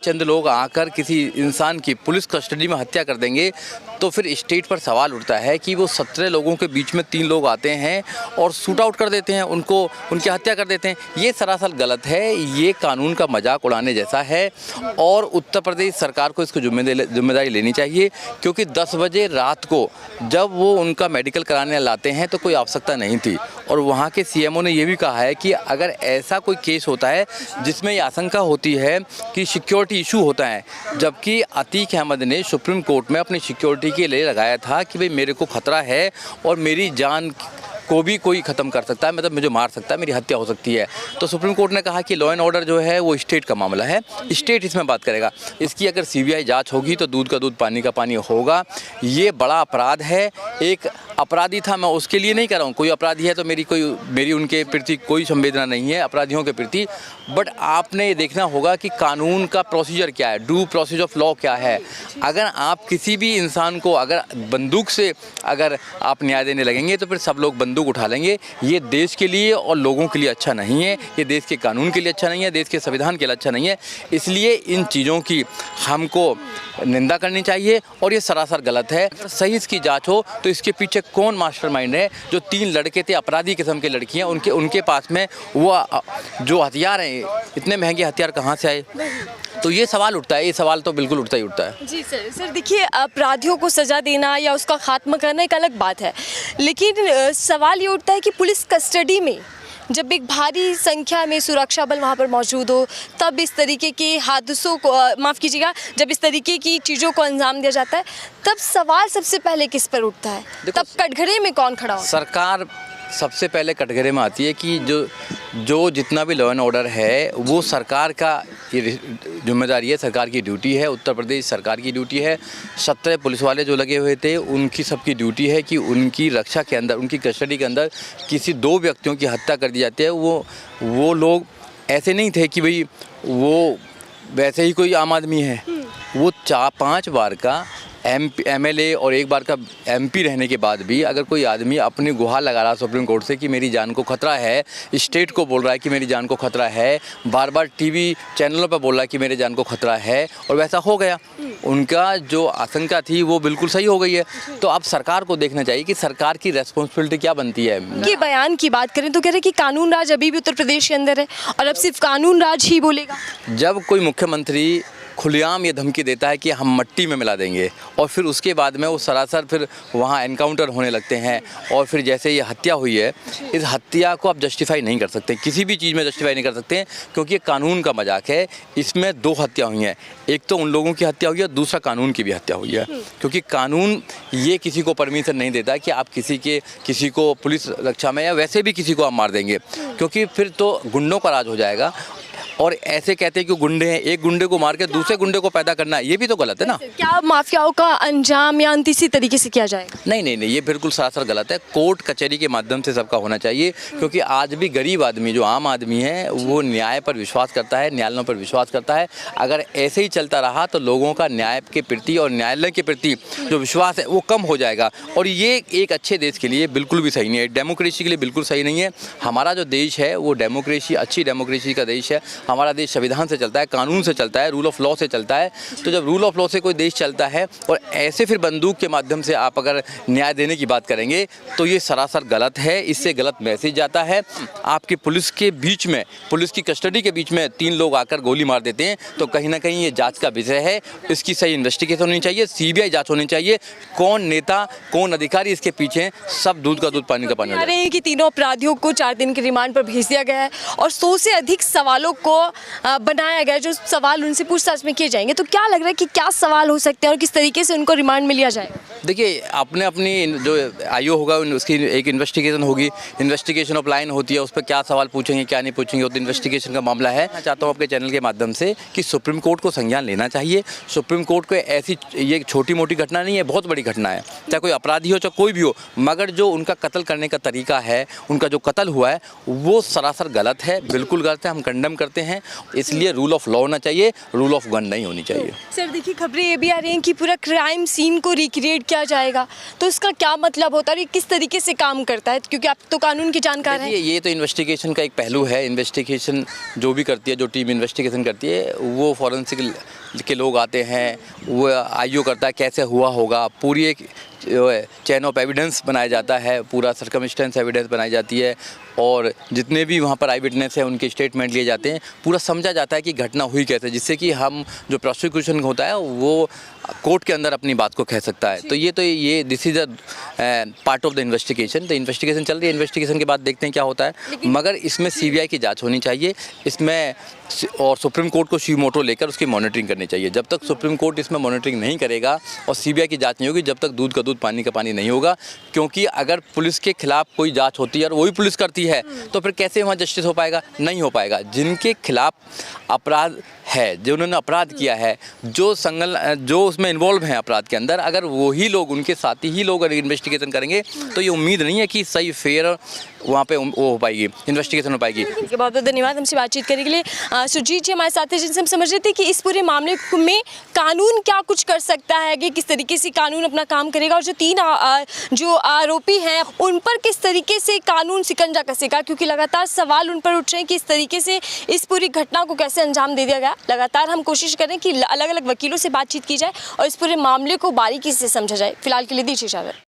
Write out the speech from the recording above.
चंद लोग आकर किसी इंसान की पुलिस कस्टडी में हत्या कर देंगे तो फिर स्टेट पर सवाल उठता है कि वो 17 लोगों के बीच में 3 लोग आते हैं और शूट आउट कर देते हैं, उनकी हत्या कर देते हैं। ये सरासर गलत है, ये कानून का मजाक उड़ाने जैसा है और उत्तर प्रदेश सरकार को इसको जिम्मेदारी लेनी चाहिए, क्योंकि 10 बजे रात को जब वो उनका मेडिकल कराने लाते हैं तो कोई आवश्यकता नहीं थी। और वहाँ के सीएमओ ने ये भी कहा है कि अगर ऐसा कोई केस होता है जिसमें ये आशंका होती है कि सिक्योरिटी इशू होता है, जबकि अतीक अहमद ने सुप्रीम कोर्ट में अपनी सिक्योरिटी के लिए लगाया था कि भाई मेरे को खतरा है और मेरी जान को भी कोई ख़त्म कर सकता है, मतलब मुझे मार सकता है, मेरी हत्या हो सकती है। तो सुप्रीम कोर्ट ने कहा कि लॉ एंड ऑर्डर जो है वो स्टेट का मामला है, स्टेट इसमें बात करेगा। इसकी अगर सीबीआई जांच होगी तो दूध का दूध पानी का पानी होगा। ये बड़ा अपराध है। एक अपराधी था, मैं उसके लिए नहीं कर रहा हूँ, कोई अपराधी है तो मेरी उनके प्रति कोई संवेदना नहीं है अपराधियों के प्रति, बट आपने ये देखना होगा कि कानून का प्रोसीजर क्या है, ड्यू प्रोसीजर ऑफ लॉ क्या है। अगर आप किसी भी इंसान को अगर बंदूक से अगर आप न्याय देने लगेंगे तो फिर सब लोग बंदूक उठा लेंगे। ये देश के लिए और लोगों के लिए अच्छा नहीं है, ये देश के कानून के लिए अच्छा नहीं है, देश के संविधान के लिए अच्छा नहीं है। इसलिए इन चीज़ों की हमको निंदा करनी चाहिए और ये सरासर गलत है। अगर सही इसकी जांच हो तो इसके पीछे कौन मास्टरमाइंड है। जो 3 लड़के थे अपराधी किस्म के लड़कियां, उनके पास में वो जो हथियार हैं, इतने महंगे हथियार कहाँ से आए, तो ये सवाल उठता है। ये सवाल तो बिल्कुल उठता ही उठता है। जी सर देखिए, अपराधियों को सज़ा देना या उसका खात्मा करना एक अलग बात है, लेकिन सवाल ये उठता है कि पुलिस कस्टडी में जब एक भारी संख्या में सुरक्षा बल वहाँ पर मौजूद हो, तब इस तरीके के हादसों को माफ़ कीजिएगा, जब इस तरीके की चीज़ों को अंजाम दिया जाता है, तब सवाल सबसे पहले किस पर उठता है? तब कटघरे में कौन खड़ा हो? सरकार सबसे पहले कटघरे में आती है कि जो जितना भी लॉ एंड ऑर्डर है वो सरकार का ये जिम्मेदारी है, सरकार की ड्यूटी है, उत्तर प्रदेश सरकार की ड्यूटी है। 17 पुलिस वाले जो लगे हुए थे उनकी सबकी ड्यूटी है कि उनकी रक्षा के अंदर, उनकी कस्टडी के अंदर किसी 2 व्यक्तियों की हत्या कर दी जाती है। वो लोग ऐसे नहीं थे कि भाई वो वैसे ही कोई आम आदमी है, वो 4-5 बार का MLA और 1 बार का MP रहने के बाद भी अगर कोई आदमी अपनी गुहार लगा रहा सुप्रीम कोर्ट से कि मेरी जान को खतरा है, स्टेट को बोल रहा है कि मेरी जान को खतरा है, बार बार TV चैनलों पर बोल रहा है कि मेरे जान को खतरा है, और वैसा हो गया, उनका जो आशंका थी वो बिल्कुल सही हो गई है। तो अब सरकार को देखना चाहिए कि सरकार की रेस्पॉन्सिबिलिटी क्या बनती है। कि बयान की बात करें तो कह रहे कि कानून राज अभी भी उत्तर प्रदेश के अंदर है और अब सिर्फ कानून राज ही बोलेगा। जब कोई मुख्यमंत्री खुलेआम ये धमकी देता है कि हम मट्टी में मिला देंगे और फिर उसके बाद में वो सरासर फिर वहाँ एनकाउंटर होने लगते हैं, और फिर जैसे ये हत्या हुई है, इस हत्या को आप जस्टिफाई नहीं कर सकते, किसी भी चीज़ में जस्टिफाई नहीं कर सकते हैं, क्योंकि ये कानून का मजाक है। इसमें 2 हत्या हुई हैं, एक तो उन लोगों की हत्या हुई है, दूसरा कानून की भी हत्या हुई है, क्योंकि कानून ये किसी को परमिशन नहीं देता कि आप किसी को पुलिस रक्षा में या वैसे भी किसी को आप मार देंगे, क्योंकि फिर तो गुंडों का राज हो जाएगा। और ऐसे कहते हैं कि गुंडे हैं, एक गुंडे को मार के दूसरे गुंडे को पैदा करना, ये भी तो गलत है ना। क्या माफियाओं का अंजाम या अंत इसी तरीके से किया जाएगा? नहीं, ये बिल्कुल सरासर गलत है। कोर्ट कचहरी के माध्यम से सबका होना चाहिए, क्योंकि आज भी गरीब आदमी, जो आम आदमी है, वो न्याय पर विश्वास करता है, न्यायालयों पर विश्वास करता है। अगर ऐसे ही चलता रहा तो लोगों का न्याय के प्रति और न्यायालय के प्रति जो विश्वास है वो कम हो जाएगा, और ये एक अच्छे देश के लिए बिल्कुल भी सही नहीं है, डेमोक्रेसी के लिए बिल्कुल सही नहीं है। हमारा जो देश है वो डेमोक्रेसी, अच्छी डेमोक्रेसी का देश है। हमारा देश संविधान से चलता है, कानून से चलता है, रूल ऑफ लॉ से चलता है। तो जब रूल ऑफ लॉ से कोई देश चलता है और ऐसे फिर बंदूक के माध्यम से आप अगर न्याय देने की बात करेंगे तो ये सरासर गलत है। इससे गलत मैसेज जाता है। आपकी पुलिस के बीच में, पुलिस की कस्टडी के बीच में 3 लोग आकर गोली मार देते हैं, तो कहीं ना कहीं ये जांच का विषय है। इसकी सही इन्वेस्टिगेशन होनी चाहिए, सीबीआई जांच होनी चाहिए। कौन नेता, कौन अधिकारी इसके पीछे, सब दूध का दूध पानी का पानी। कह रहे हैं कि तीनों अपराधियों को 4 दिन के रिमांड पर भेज दिया गया है और 100 से अधिक सवालों को बनाया गया, जो सवाल उनसे पूछताछ में किए जाएंगे। तो क्या लग रहा है कि क्या सवाल हो सकते हैं और किस तरीके से उनको रिमांड में लिया जाएगा? देखिए, अपनी जो आईओ होगा उसकी एक इन्वेस्टिगेशन होगी, इन्वेस्टिगेशन ऑफ लाइन होती है, उस पर क्या सवाल पूछेंगे क्या नहीं पूछेंगे, वो तो इन्वेस्टिगेशन का मामला है। मैं चाहता हूँ आपके चैनल के माध्यम से कि सुप्रीम कोर्ट को संज्ञान लेना चाहिए। सुप्रीम कोर्ट को ऐसी, ये छोटी मोटी घटना नहीं है, बहुत बड़ी घटना है। चाहे कोई अपराधी हो चाहे कोई भी हो, मगर जो उनका कत्ल करने का तरीका है, उनका जो कत्ल हुआ है वो सरासर गलत है, बिल्कुल गलत है, हम कंडेम करते हैं। इसलिए रूल ऑफ लॉ होना चाहिए, रूल ऑफ गन नहीं होनी चाहिए। सर देखिए, खबरें ये भी आ रही हैं कि पूरा क्राइम सीन को रिक्रिएट किया जाएगा, तो इसका क्या मतलब होता है, ये किस तरीके से काम करता है, क्योंकि आप तो कानून की जानकार हैं। ये तो इन्वेस्टिगेशन का एक पहलू है। इन्वेस्टिगेशन जो भी करती है, जो टीम इन्वेस्टिगेशन करती है, वो फॉरेंसिक के लोग आते हैं, वो आईओ करता है कैसे हुआ होगा, पूरी एक चेन ऑफ एविडेंस बनाया जाता है, पूरा सर्कमस्टेंस एविडेंस बनाई जाती है और जितने भी वहाँ पर आई विटनेस है उनके स्टेटमेंट लिए जाते हैं, पूरा समझा जाता है कि घटना हुई कैसे, जिससे कि हम जो प्रोसिक्यूशन होता है वो कोर्ट के अंदर अपनी बात को कह सकता है। तो ये this is a part of the investigation. तो इन्वेस्टिगेशन चल रही है, इन्वेस्टिगेशन के बाद देखते हैं क्या होता है, मगर इसमें सीबीआई की जांच होनी चाहिए इसमें, और सुप्रीम कोर्ट को सुमोटो लेकर उसकी मॉनिटरिंग करनी चाहिए। जब तक सुप्रीम कोर्ट इसमें मॉनिटरिंग नहीं करेगा और सीबीआई की जांच नहीं होगी, जब तक दूध का दूध पानी का पानी नहीं होगा, क्योंकि अगर पुलिस के खिलाफ कोई जांच होती है और वही पुलिस करती है तो फिर कैसे वहाँ जस्टिस हो पाएगा? नहीं हो पाएगा। जिनके खिलाफ अपराध है, जो उन्होंने अपराध किया है, जो उसमें इन्वॉल्व हैं अपराध के अंदर, अगर वही लोग, उनके साथी ही लोग अगर इन्वेस्टिगेशन करेंगे तो ये उम्मीद नहीं है कि सही फेयर वहाँ पे वो हो पाएगी, इन्वेस्टिगेशन हो पाएगी। बहुत बहुत धन्यवाद हमसे बातचीत करने के लिए। सुरजीत जी हमारे साथ हैं, जिनसे हम समझ रहे थे कि इस पूरे मामले में कानून क्या कुछ कर सकता है, कि किस तरीके से कानून अपना काम करेगा, और जो तीन जो आरोपी हैं उन पर किस तरीके से कानून शिकंजा कसेगा, क्योंकि लगातार सवाल उन पर उठ रहे हैं कि इस तरीके से इस पूरी घटना को कैसे अंजाम दे दिया गया। लगातार हम कोशिश करें कि अलग अलग वकीलों से बातचीत की जाए और इस पूरे मामले को बारीकी से समझा जाए। फिलहाल के लिए दीजिए इजाज़त।